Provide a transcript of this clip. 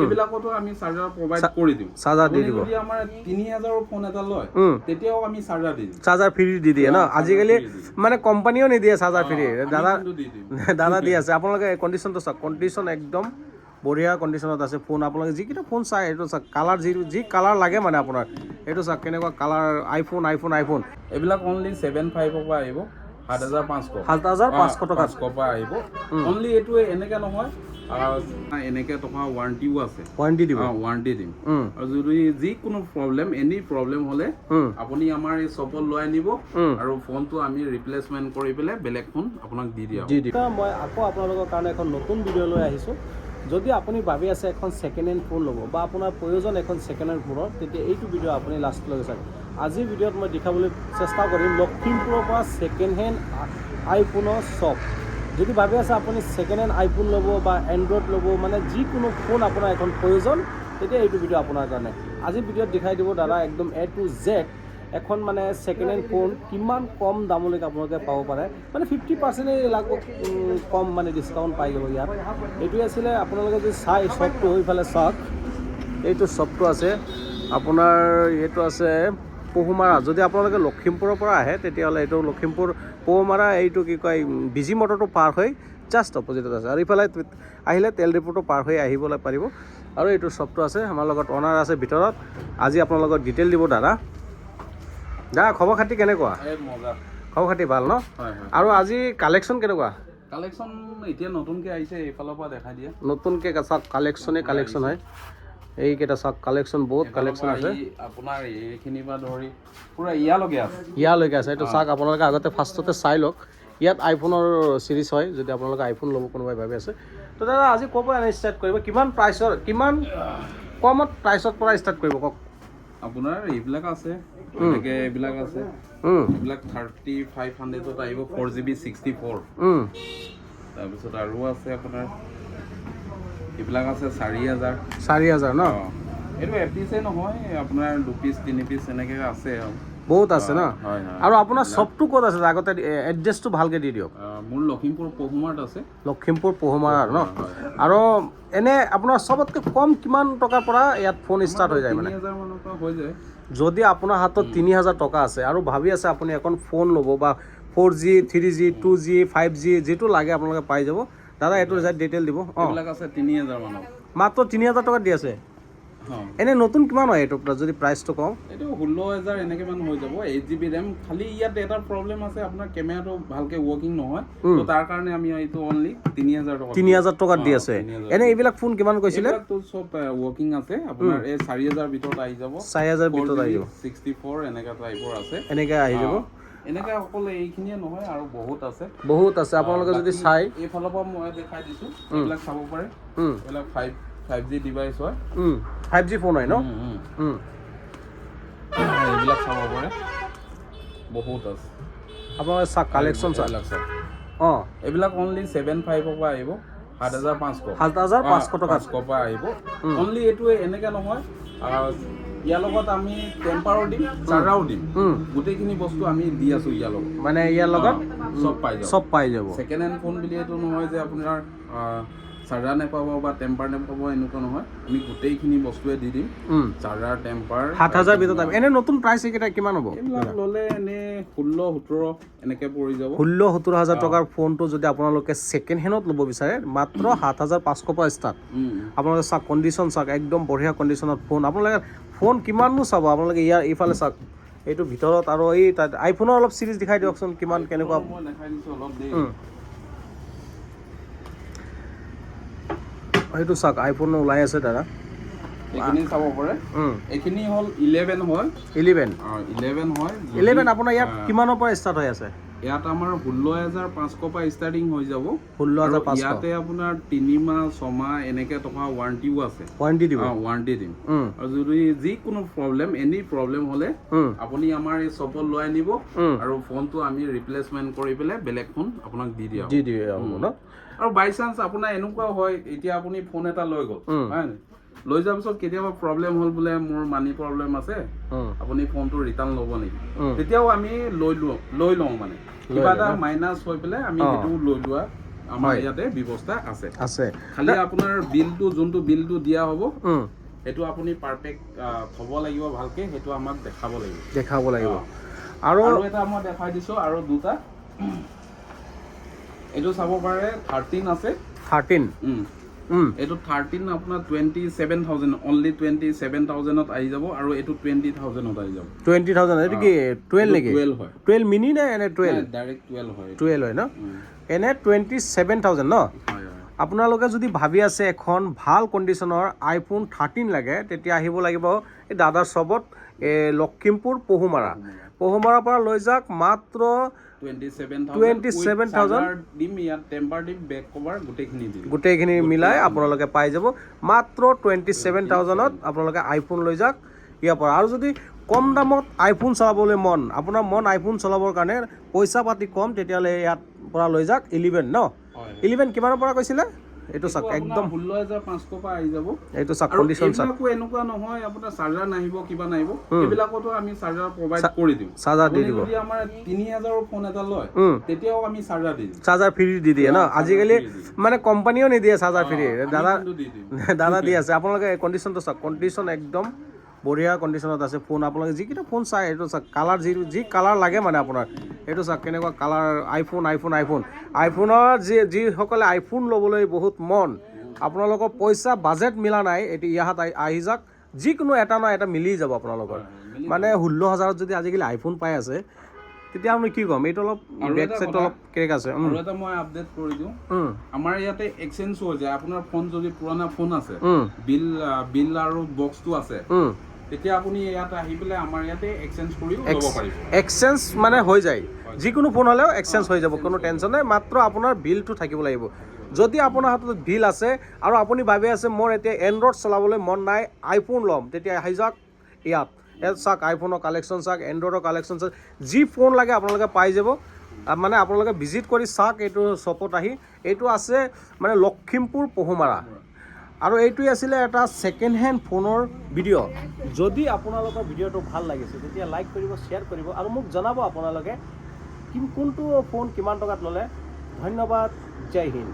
এইবিলাকতো আমি charger provide কৰি দিম। চাৰ্জাৰ দি দিব। যদি আমাৰ 3000ৰ ফোন এটা লয় তেতিয়াও আমি চাৰ্জাৰ দি দিম। চাৰ্জাৰ ফ্ৰী দি দিয়ে ন আজিকালি মানে কোম্পানীও নিদিয়ে চাৰ্জাৰ ফ্ৰী। দাদা দি আছে। আপোনালোকে কণ্ডিশ্যনটো চাওক, কণ্ডিশ্যন একদম বঢ়িয়া কণ্ডিশ্যনত আছে। ফোন আপোনালোকে যিকেইটা ফোন চাই এইটো চাওক, কালাৰ যি কালাৰ লাগে মানে আপোনাৰ এইটো চাওক কেনেকুৱা কালাৰ। আইফোন এইবিলাক অনলি 75ৰ পৰা আহিব 7500 টকা পৰা আহিব। অনলি এইটোৱে এনেকে নহয়, এনেকে টকা ৱাৰেণ্টিও আছে। ৱাৰেণ্টি দিব, ৱাৰেণ্টি দিম। আৰু যদি যিকোনো প্ৰব্লেম এনি প্ৰব্লেম হ'লে আপুনি আমাৰ এই শ্বপত লৈ আনিব আৰু ফোনটো আমি ৰিপ্লেচমেণ্ট কৰি পেলাই বেলেগ ফোন আপোনাক দি দিম। মই আকৌ আপোনালোকৰ কাৰণে এখন নতুন ভিডিঅ' লৈ আহিছোঁ। যদি আপুনি ভাবি আছে এখন ছেকেণ্ড হেণ্ড ফোন ল'ব বা আপোনাৰ প্ৰয়োজন এখন ছেকেণ্ড হেণ্ড ফোনৰ, তেতিয়া এইটো ভিডিঅ' আপুনি লাষ্টলৈকে চাওক। আজিৰ ভিডিঅ'ত মই দেখাবলৈ চেষ্টা কৰিম লখিমপুৰৰ পৰা ছেকেণ্ড হেণ্ড আইফোনৰ শ্বপ। যদি ভাবি আছে আপুনি ছেকেণ্ড হেণ্ড আইফোন ল'ব বা এণ্ড্ৰইড ল'ব, মানে যিকোনো ফোন আপোনাৰ এখন প্ৰয়োজন, তেতিয়া এইটো ভিডিঅ' আপোনাৰ কাৰণে। আজিৰ ভিডিঅ'ত দেখাই দিব দাদা একদম A to Z এখন মানে ছেকেণ্ড হেণ্ড ফোন কিমান কম দামলৈকে আপোনালোকে পাব পাৰে, মানে 50% কম মানে ডিছকাউণ্ট পাই যাব ইয়াত। এইটোৱে আছিলে আপোনালোকে যদি চাই শ্বপটো সেইফালে চাওক, এইটো শ্বপটো আছে আপোনাৰ, এইটো আছে পহুমাৰা। যদি আপোনালোকে লখিমপুৰৰ পৰা আহে তেতিয়াহ'লে এইটো লখিমপুৰ পহুমাৰা এইটো কি কয় বিজি মটৰটো পাৰ হৈ জাষ্ট অপজিটত আছে। আৰু ইফালে আহিলে তেল ডিপুটো পাৰ হৈ আহিবলৈ পাৰিব। আৰু এইটো শ্বপটো আছে, আমাৰ লগত অনাৰ আছে ভিতৰত। আজি আপোনালোকক ডিটেইল দিব দাদা। খবৰ খাতি কেনেকুৱা? খবৰ খাতি ভাল ন? আৰু আজি কালেকশ্যন কেনেকুৱা? কালেকশ্যন এতিয়া নতুনকৈ আহিছে, এইফালৰ পৰা দেখাই দিয়ে। নতুনকৈ চাওক কালেকশ্যন হয়। এইকেইটা চাওক কালেকশ্যন, বহুত কালেকশ্যন আছে আপোনাৰ। এইখিনিৰ পৰা ধৰি পুৰা ইয়ালৈকে আছে। এইটো চাওক আপোনালোকে আগতে ফাৰ্ষ্টতে চাই লওক। ইয়াত আইফোনৰ চিৰিজ হয়, যদি আপোনালোকে আইফোন ল'ব কোনোবাই ভাবি আছে। তো দাদা আজি ক'ৰ পৰা ষ্টাৰ্ট কৰিব? কিমান কমত প্ৰাইচত পৰা ষ্টাৰ্ট কৰিব কওক? আপোনাৰ এইবিলাক আছে, এনেকৈ এইবিলাক আছে। এইবিলাক 3500ত আহিব 4GB 64। তাৰপিছত আৰু আছে আপোনাৰ এইবিলাক আছে 4000 ন? এইটো এপিচে নহয়, আপোনাৰ 2 পিচ 3 পিচ এনেকৈ আছে আৰু বহুত আছে ন? আৰু আপোনাৰ শ্বপটো ক'ত আছে? আগতে এড্ৰেছটো ভালকৈ দি দিয়ক। মোৰ লখিমপুৰ পহুমাৰত আছে। লখিমপুৰ পহুমাৰ ন? আৰু এনে আপোনাৰ চবতকৈ কম কিমান টকাৰ পৰা ইয়াত ফোন ষ্টাৰ্ট হৈ যায়? মানে 3000 মানৰ পৰা হৈ যায়। যদি আপোনাৰ হাতত 3000 টকা আছে আৰু ভাবি আছে আপুনি এখন ফোন ল'ব বা 4G 3G 2G 5G যিটো লাগে আপোনালোকে পাই যাব। দাদা এইটো ডিটেইল দিব। এইবিলাক আছে 3000 মানত, মাত্ৰ 3000 টকাত দি আছে। এনে নতুন কিমান হয় এইটো যদি প্ৰাইচটো কওঁ? এইটো 16000 এনেকৈ মান হৈ যাব। 8GB RAM. খালি ইয়াত এটা প্ৰব্লেম আছে, আপোনাৰ কেমেৰাটো ভালকৈ ৱৰ্কিং নহয়, তো তাৰ কাৰণে আমি এইটো অনলি 3000 টকাত দি আছে। এনে এইবিলাক ফোন কিমান কৈছিলে? এইবিলাকতো চব ৱৰ্কিং আছে। আপোনাৰ এই 4000 ভিতৰত আহি যাব। 4000 ভিতৰত আহি যাব। 64 এনেকুৱা টাইপৰ আছে, এনেকৈ আহি যাব। এনেকৈ অকল এইখিনিয়ে নহয়, আৰু বহুত আছে। আপোনালোকে যদি চাই এইফালৰ পৰা মই দেখাই দিছোঁ, এইবিলাক চাব পাৰে। এইবিলাক 5G ডিভাইচ হয়, 5G ফোন হয় ন? এইবিলাক চাব পাৰে, বহুত আছে। আপোনালোকে চাওক কালেকশ্যন চাওক। এইবিলাক অনলি 75ৰ পৰা আহিব 7500 টকা পৰা আহিব। অনলি এইটোৱে এনেকৈ নহয়, ইয়াৰ লগত আমি টেম্পাৰো দিম, চাৰ্জাৰো দিম। গোটেইখিনি বস্তু আমি দি আছোঁ ইয়াৰ লগত। মানে ইয়াৰ লগত চব পাই যাব। ছেকেণ্ড হেণ্ড ফোন বুলি এইটো নহয় যে আপোনাৰ চাৰ্জাৰ নাপাব বা টেম্পাৰ নাপাব, এনেকুৱা নহয়। আমি গোটেইখিনি বস্তুৱে দি দিম, চাৰ্জাৰ টেম্পাৰ। 7000 ভিতৰত এনে নতুন প্ৰাইচ এইকেইটা কিমান হ'ব? এইবিলাক ল'লে এনেই 16-17 এনেকৈ পৰি যাব। 16-17 টকাৰ ফোনটো যদি আপোনালোকে ছেকেণ্ড হেণ্ডত ল'ব বিচাৰে, মাত্ৰ 7500 পৰা ষ্টাৰ্ট। আপোনালোকে চাওক কণ্ডিশ্যন চাওক, একদম বঢ়িয়া কণ্ডিশ্যনত ফোন। আপোনালোকে ফোন কিমাননো চাব? আপোনালোকে ইয়াৰ এইফালে চাওক, এইটো ভিতৰত। আৰু এই তাত আইফোনৰ অলপ চিৰিজ দেখাই দিয়কচোন, কিমান কেনেকুৱা। মই দেখাই দিছোঁ অলপ দেৰি। সেইটো চাওক আইফোন ওলাই আছে দাদা, এইখিনি চাব পাৰে। এইখিনি হ'ল 11 হয়। 11 হয়। 11 আপোনাৰ ইয়াত কিমানৰ পৰা ষ্টাৰ্ট হৈ আছে? ইয়াত আমাৰ 16500 পৰা ষ্টাৰ্টিং হৈ যাব। 16500। ইয়াতে আপোনাৰ 3 মাহ 6 মাহ এনেকৈ টকা ৱাৰেণ্টিও আছে। ৱাৰেণ্টি দিব? ৱাৰেণ্টি দিম। আৰু যদি যিকোনো প্ৰব্লেম এনি প্ৰব্লেম হ'লে আপুনি আমাৰ এই শ্বপত লৈ আনিব আৰু ফোনটো আমি ৰিপ্লেচমেণ্ট কৰি পেলাই বেলেগ ফোন আপোনাক দি দিম। আৰু বাই চান্স আপোনাৰ এনেকুৱাও হয়, এতিয়া আপুনি ফোন এটা লৈ গ'ল, হয় নাই? লৈ যোৱাৰ পিছত কেতিয়াবা প্ৰব্লেম হ'ল, বোলে মোৰ মানি প্ৰব্লেম আছে, আপুনি ফোনটো ৰিটাৰ্ণ ল'ব নেকি? তেতিয়াও আমি লৈ লওঁ, মানে কিবা এটা মাইনাছ হৈ পেলাই আমি সেইটো লৈ লোৱা আমাৰ ইয়াতে ব্যৱস্থা আছে খালি আপোনাৰ বিলটো যোনটো বিলটো দিয়া হ'ব সেইটো আপুনি পাৰফেক্ট থ'ব লাগিব ভালকে সেইটো আমাক দেখাব লাগিব আৰু এটা মই দেখাই দিছো আৰু দুটা এইটো চাব পাৰে 13 আছে 13 এইটো 13 আপোনাৰ 27,000 অনলি 27,000ত আহি যাব আৰু এইটো 20,000ত আহি যাব 20,000 এইটো কি 12 নেকি 12 হয় 12 মিনি নে এনে 12 ডাইৰেক্ট 12 হয় 12 হয় ন এনে 27,000 ন আপোনালোকে যদি ভাবি আছে এখন ভাল কণ্ডিশ্যনৰ আইফোন 13 লাগে তেতিয়া আহিব লাগিব এই দাদাৰ শ্বপত লখিমপুৰ পহুমাৰাৰ পৰা লৈ যাওক মাত্ৰ 27,000 দিম ইয়াত টেম্পাৰ দিম বেক কভাৰ গোটেইখিনি মিলাই আপোনালোকে পাই যাব মাত্ৰ 27,000ত আপোনালোকে আইফোন লৈ যাওক ইয়াৰ পৰা আৰু যদি কম দামত আইফোন চলাবলৈ আপোনাৰ মন আইফোন চলাবৰ কাৰণে পইচা পাতি কম তেতিয়াহ'লে ইয়াত পৰা লৈ যাওক 11 ন 11 কিমানৰ পৰা কৈছিলে এইটো চাওক একদম 16,500 পৰা আহি যাব এইটো চাওক কণ্ডিশ্যন চাওক এনেকুৱা নহয় আপোনাৰ চাৰ্জাৰ নাহিব কিবা নাহিব এইবিলাকতো আমি চাৰ্জাৰ প্ৰভাইড কৰি দিওঁ চাৰ্জাৰ দি দিব যদি আমাৰ 3,000ৰ ফোন এটা লয় তেতিয়াও আমি চাৰ্জাৰ দি দিওঁ চাৰ্জাৰ ফ্ৰী দি দিয়ে ন আজিকালি মানে কোম্পানীও নিদিয়ে চাৰ্জাৰ ফ্ৰী দাদা দি আছে আপোনালোকে কণ্ডিশ্যনটো চাওক কণ্ডিশ্যন একদম বঢ়িয়া কণ্ডিশ্যনত আছে ফোন আপোনালোকে যিকেইটা ফোন চাই এইটো চাওক কালাৰ যি কালাৰ লাগে মানে আপোনাৰ এইটো চাওক কেনেকুৱা কালাৰ আইফোনৰ যিসকলে আইফোন ল'বলৈ বহুত মন আপোনালোকৰ পইচা বাজেট মিলা নাই এইটো ইয়াত আহি যাওক যিকোনো এটা নহয় এটা মিলি যাব আপোনালোকৰ মানে 16,000ত যদি আজিকালি আইফোন পাই আছে তেতিয়া আমি কি ক'ম এইটো অলপ বেক সাইডটো অলপ কেক আছে আৰু এটা মই আপডেট কৰি দিওঁ আমাৰ ইয়াতে এক্সচেঞ্জ হৈ যায় আপোনাৰ ফোন যদি পুৰণা ফোন আছে বিল আৰু বক্সটো আছে তেতিয়া আপুনি ইয়াত আহি পেলাই আমাৰ ইয়াতে এক্সচেঞ্জ কৰি ল'ব পাৰিব এক্সচেঞ্জ মানে হৈ যায় যিকোনো ফোন হ'লেও এক্সচেঞ্জ হৈ যাব কোনো টেনশ্যন নাই মাত্ৰ আপোনাৰ বিলটো থাকিব লাগিব যদি আপোনাৰ হাতত বিল আছে আৰু আপুনি ভাবি আছে মোৰ এতিয়া এণ্ড্ৰইড চলাবলৈ মন নাই আইফোন ল'ম তেতিয়া আহি যাওক ইয়াত চাওক আইফোনৰ কালেকশ্যন চাওক এণ্ড্ৰইডৰ কালেকশ্যন চাওক যি ফোন লাগে আপোনালোকে পাই যাব মানে আপোনালোকে ভিজিট কৰি চাওক এইটো শ্বপত আহি এইটো আছে মানে লখিমপুৰ পহুমাৰা আৰু এইটোৱে আছিলে এটা ছেকেণ্ড হেণ্ড ফোনৰ ভিডিঅ' যদি আপোনালোকৰ ভিডিঅ'টো ভাল লাগিছে তেতিয়া লাইক কৰিব শ্বেয়াৰ কৰিব আৰু মোক জনাব আপোনালোকে কোনটো ফোন কিমান টকাত ল'লে ধন্যবাদ জয় হিন্দ